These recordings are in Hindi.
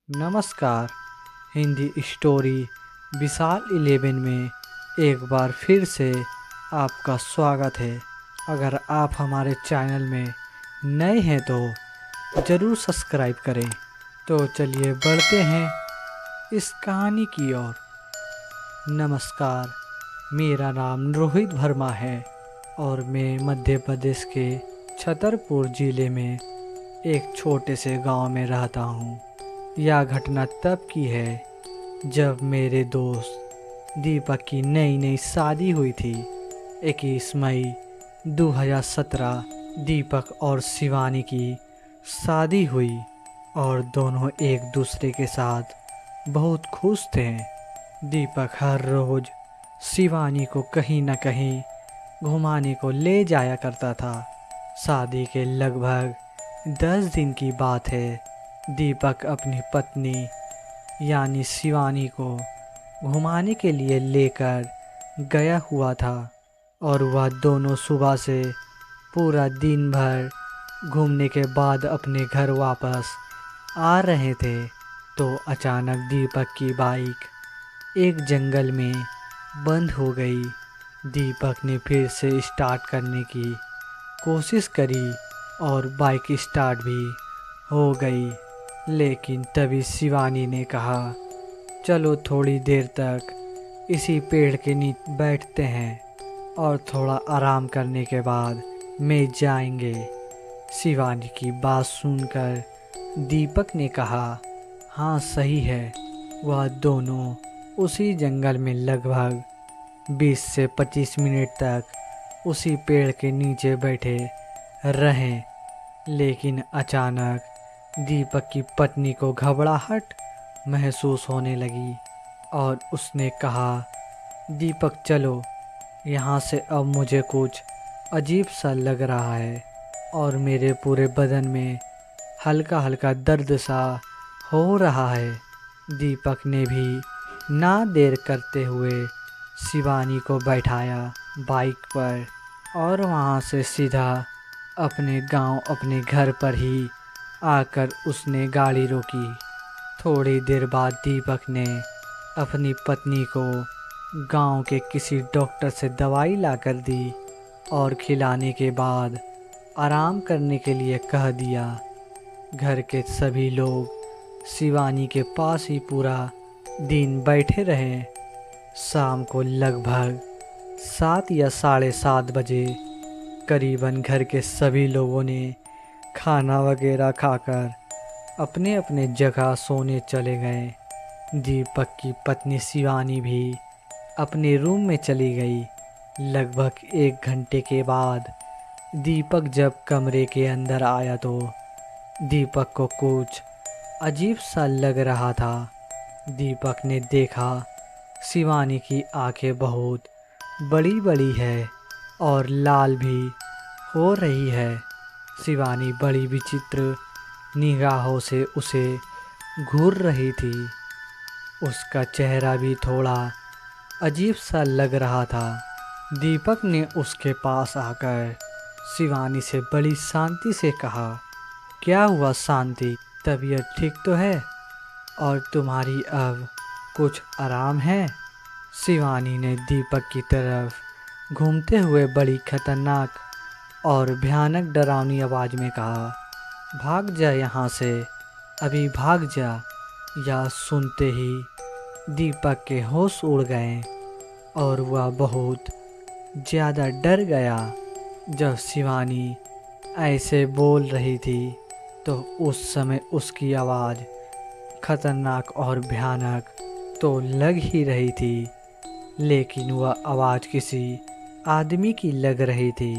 नमस्कार। हिंदी स्टोरी विशाल 11 में एक बार फिर से आपका स्वागत है। अगर आप हमारे चैनल में नए हैं तो ज़रूर सब्सक्राइब करें। तो चलिए बढ़ते हैं इस कहानी की ओर। नमस्कार, मेरा नाम रोहित वर्मा है और मैं मध्य प्रदेश के छतरपुर ज़िले में एक छोटे से गांव में रहता हूं। यह घटना तब की है जब मेरे दोस्त दीपक की नई नई शादी हुई थी। 21 मई 2017 दीपक और शिवानी की शादी हुई और दोनों एक दूसरे के साथ बहुत खुश थे। दीपक हर रोज शिवानी को कहीं न कहीं घुमाने को ले जाया करता था। शादी के लगभग 10 दिन की बात है। दीपक अपनी पत्नी यानी शिवानी को घुमाने के लिए लेकर गया हुआ था और वह दोनों सुबह से पूरा दिन भर घूमने के बाद अपने घर वापस आ रहे थे तो अचानक दीपक की बाइक एक जंगल में बंद हो गई। दीपक ने फिर से स्टार्ट करने की कोशिश करी और बाइक स्टार्ट भी हो गई, लेकिन तभी शिवानी ने कहा, चलो थोड़ी देर तक इसी पेड़ के नीचे बैठते हैं और थोड़ा आराम करने के बाद मैं जाएंगे। शिवानी की बात सुनकर दीपक ने कहा, हाँ सही है। वह दोनों उसी जंगल में लगभग 20 से 25 मिनट तक उसी पेड़ के नीचे बैठे रहे, लेकिन अचानक दीपक की पत्नी को घबराहट महसूस होने लगी और उसने कहा, दीपक चलो यहाँ से, अब मुझे कुछ अजीब सा लग रहा है और मेरे पूरे बदन में हल्का हल्का दर्द सा हो रहा है। दीपक ने भी ना देर करते हुए शिवानी को बैठाया बाइक पर और वहाँ से सीधा अपने गांव अपने घर पर ही आकर उसने गाड़ी रोकी। थोड़ी देर बाद दीपक ने अपनी पत्नी को गांव के किसी डॉक्टर से दवाई लाकर दी और खिलाने के बाद आराम करने के लिए कह दिया। घर के सभी लोग शिवानी के पास ही पूरा दिन बैठे रहे। शाम को लगभग 7 या साढ़े 7 बजे करीबन घर के सभी लोगों ने खाना वगैरह खाकर अपने अपने जगह सोने चले गए। दीपक की पत्नी शिवानी भी अपने रूम में चली गई। लगभग 1 घंटे के बाद दीपक जब कमरे के अंदर आया तो दीपक को कुछ अजीब सा लग रहा था। दीपक ने देखा शिवानी की आंखें बहुत बड़ी बड़ी है और लाल भी हो रही है। शिवानी बड़ी विचित्र निगाहों से उसे घूर रही थी। उसका चेहरा भी थोड़ा अजीब सा लग रहा था। दीपक ने उसके पास आकर शिवानी से बड़ी शांति से कहा, क्या हुआ शांति, तबीयत ठीक तो है और तुम्हारी अब कुछ आराम है? शिवानी ने दीपक की तरफ घूमते हुए बड़ी खतरनाक और भयानक डरावनी आवाज़ में कहा, भाग जा यहाँ से, अभी भाग जा। यह सुनते ही दीपक के होश उड़ गए और वह बहुत ज़्यादा डर गया। जब शिवानी ऐसे बोल रही थी तो उस समय उसकी आवाज़ खतरनाक और भयानक तो लग ही रही थी, लेकिन वह आवाज़ किसी आदमी की लग रही थी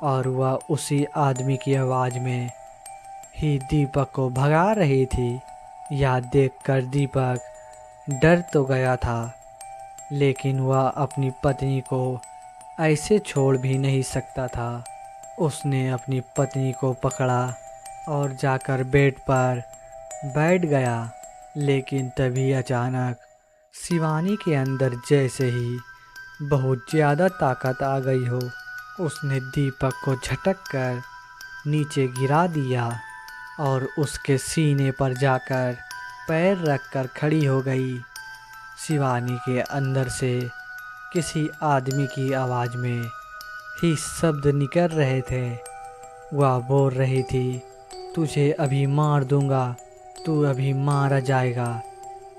और वह उसी आदमी की आवाज़ में ही दीपक को भगा रही थी। यह देखकर दीपक डर तो गया था, लेकिन वह अपनी पत्नी को ऐसे छोड़ भी नहीं सकता था। उसने अपनी पत्नी को पकड़ा और जाकर बेड पर बैठ गया, लेकिन तभी अचानक शिवानी के अंदर जैसे ही बहुत ज़्यादा ताकत आ गई हो, उसने दीपक को झटक कर नीचे गिरा दिया और उसके सीने पर जाकर पैर रखकर खड़ी हो गई। शिवानी के अंदर से किसी आदमी की आवाज़ में ही शब्द निकल रहे थे। वह बोल रही थी, तुझे अभी मार दूंगा, तू अभी मारा जाएगा,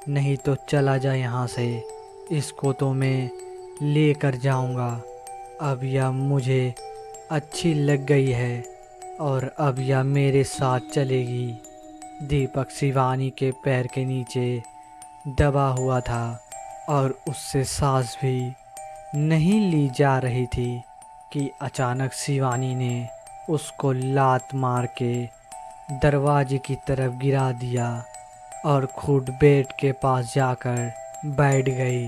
नहीं तो चला जा यहाँ से। इसको तो मैं लेकर जाऊंगा। अब यह मुझे अच्छी लग गई है और अब यह मेरे साथ चलेगी। दीपक शिवानी के पैर के नीचे दबा हुआ था और उससे सांस भी नहीं ली जा रही थी कि अचानक शिवानी ने उसको लात मार के दरवाजे की तरफ गिरा दिया और खुद बेड के पास जाकर बैठ गई।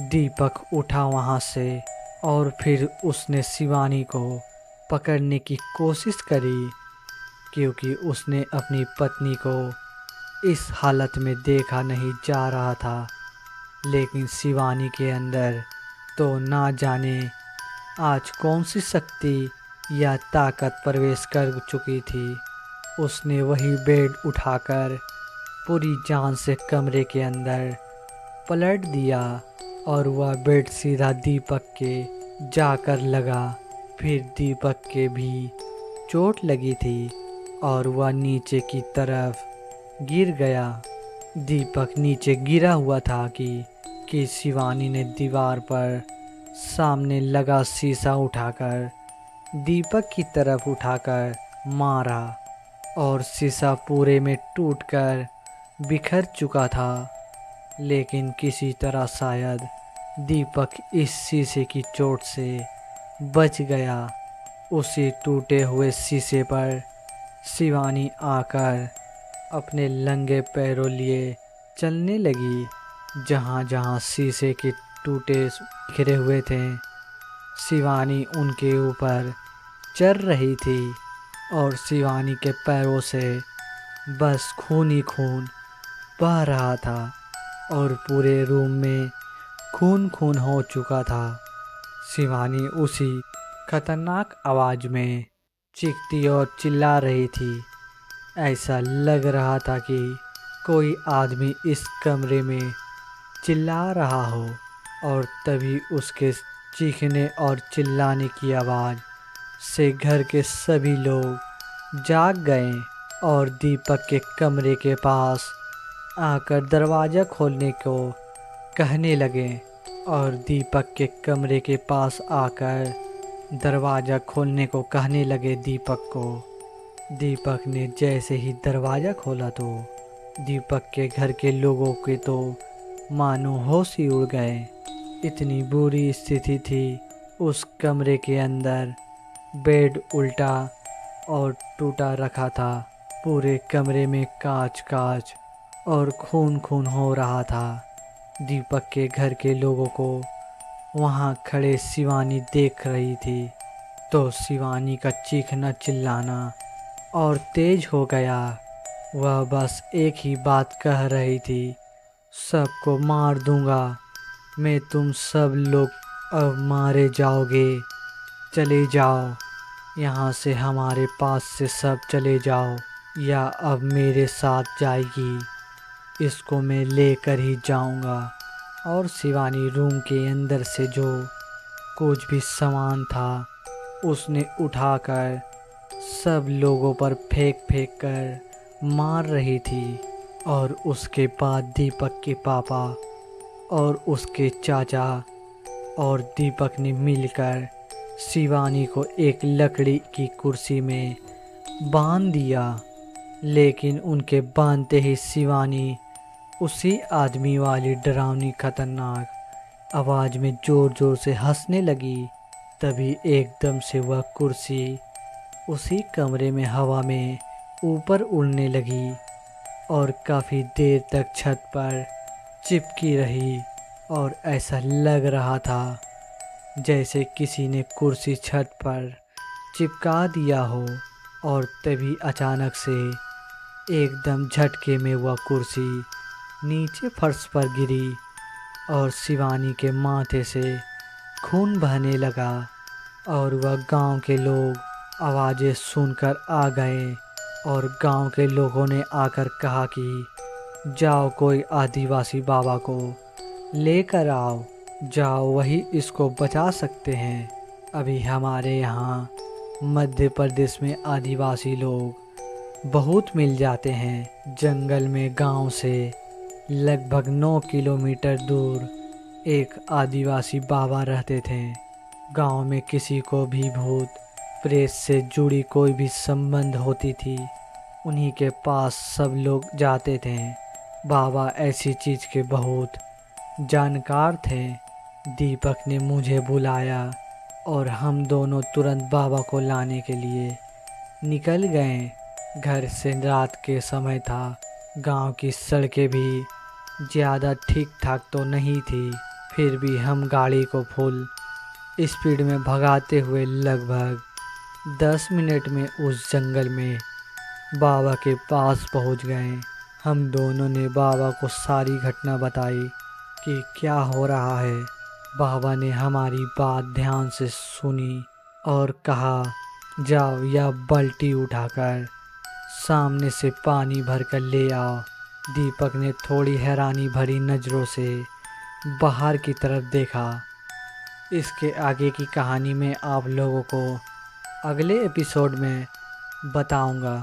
दीपक उठा वहाँ से और फिर उसने शिवानी को पकड़ने की कोशिश करी, क्योंकि उसने अपनी पत्नी को इस हालत में देखा नहीं जा रहा था। लेकिन शिवानी के अंदर तो ना जाने आज कौन सी शक्ति या ताकत प्रवेश कर चुकी थी। उसने वही बेड उठाकर पूरी जान से कमरे के अंदर पलट दिया और वह बेड सीधा दीपक के जाकर लगा। फिर दीपक के भी चोट लगी थी और वह नीचे की तरफ गिर गया। दीपक नीचे गिरा हुआ था कि शिवानी ने दीवार पर सामने लगा शीशा उठाकर दीपक की तरफ उठाकर मारा और शीशा पूरे में टूटकर बिखर चुका था। लेकिन किसी तरह शायद दीपक इस शीशे की चोट से बच गया। उसी टूटे हुए शीशे पर शिवानी आकर अपने नंगे पैरों लिए चलने लगी। जहाँ जहाँ शीशे के टूटे बिखरे हुए थे, शिवानी उनके ऊपर चढ़ रही थी और शिवानी के पैरों से बस खून ही खून बह रहा था और पूरे रूम में खून खून हो चुका था। शिवानी उसी खतरनाक आवाज़ में चीखती और चिल्ला रही थी। ऐसा लग रहा था कि कोई आदमी इस कमरे में चिल्ला रहा हो और तभी उसके चीखने और चिल्लाने की आवाज़ से घर के सभी लोग जाग गए और दीपक के कमरे के पास आकर दरवाज़ा खोलने को कहने लगे। और दीपक के कमरे के पास आकर दरवाज़ा खोलने को कहने लगे दीपक को। दीपक ने जैसे ही दरवाज़ा खोला तो दीपक के घर के लोगों के तो मानो होश ही उड़ गए। इतनी बुरी स्थिति थी उस कमरे के अंदर। बेड उल्टा और टूटा रखा था। पूरे कमरे में कांच कांच और खून खून हो रहा था। दीपक के घर के लोगों को वहाँ खड़े शिवानी देख रही थी तो शिवानी का चीखना चिल्लाना और तेज हो गया। वह बस एक ही बात कह रही थी, सबको मार दूंगा मैं, तुम सब लोग अब मारे जाओगे। चले जाओ यहाँ से, हमारे पास से सब चले जाओ या अब मेरे साथ जाएगी, इसको मैं लेकर ही जाऊंगा। और शिवानी रूम के अंदर से जो कुछ भी सामान था उसने उठाकर सब लोगों पर फेंक फेंक कर मार रही थी। और उसके बाद दीपक के पापा और उसके चाचा और दीपक ने मिलकर शिवानी को एक लकड़ी की कुर्सी में बांध दिया। लेकिन उनके बांधते ही शिवानी उसी आदमी वाली डरावनी खतरनाक आवाज़ में ज़ोर ज़ोर से हंसने लगी। तभी एकदम से वह कुर्सी उसी कमरे में हवा में ऊपर उड़ने लगी और काफ़ी देर तक छत पर चिपकी रही। और ऐसा लग रहा था जैसे किसी ने कुर्सी छत पर चिपका दिया हो। और तभी अचानक से एकदम झटके में वह कुर्सी नीचे फर्श पर गिरी और शिवानी के माथे से खून बहने लगा। और वह गांव के लोग आवाज़ें सुनकर आ गए और गांव के लोगों ने आकर कहा कि जाओ कोई आदिवासी बाबा को लेकर आओ, जाओ वही इसको बचा सकते हैं। अभी हमारे यहाँ मध्य प्रदेश में आदिवासी लोग बहुत मिल जाते हैं। जंगल में गांव से लगभग 9 किलोमीटर दूर एक आदिवासी बाबा रहते थे। गांव में किसी को भी भूत प्रेत से जुड़ी कोई भी संबंध होती थी, उन्हीं के पास सब लोग जाते थे। बाबा ऐसी चीज़ के बहुत जानकार थे। दीपक ने मुझे बुलाया और हम दोनों तुरंत बाबा को लाने के लिए निकल गए। घर से रात के समय था। गांव की सड़कें भी ज़्यादा ठीक ठाक तो नहीं थी, फिर भी हम गाड़ी को फुल स्पीड में भगाते हुए लगभग 10 मिनट में उस जंगल में बाबा के पास पहुंच गए। हम दोनों ने बाबा को सारी घटना बताई कि क्या हो रहा है। बाबा ने हमारी बात ध्यान से सुनी और कहा, जाओ यह बाल्टी उठाकर सामने से पानी भरकर ले आओ। दीपक ने थोड़ी हैरानी भरी नज़रों से बाहर की तरफ देखा। इसके आगे की कहानी मैं आप लोगों को अगले एपिसोड में बताऊंगा।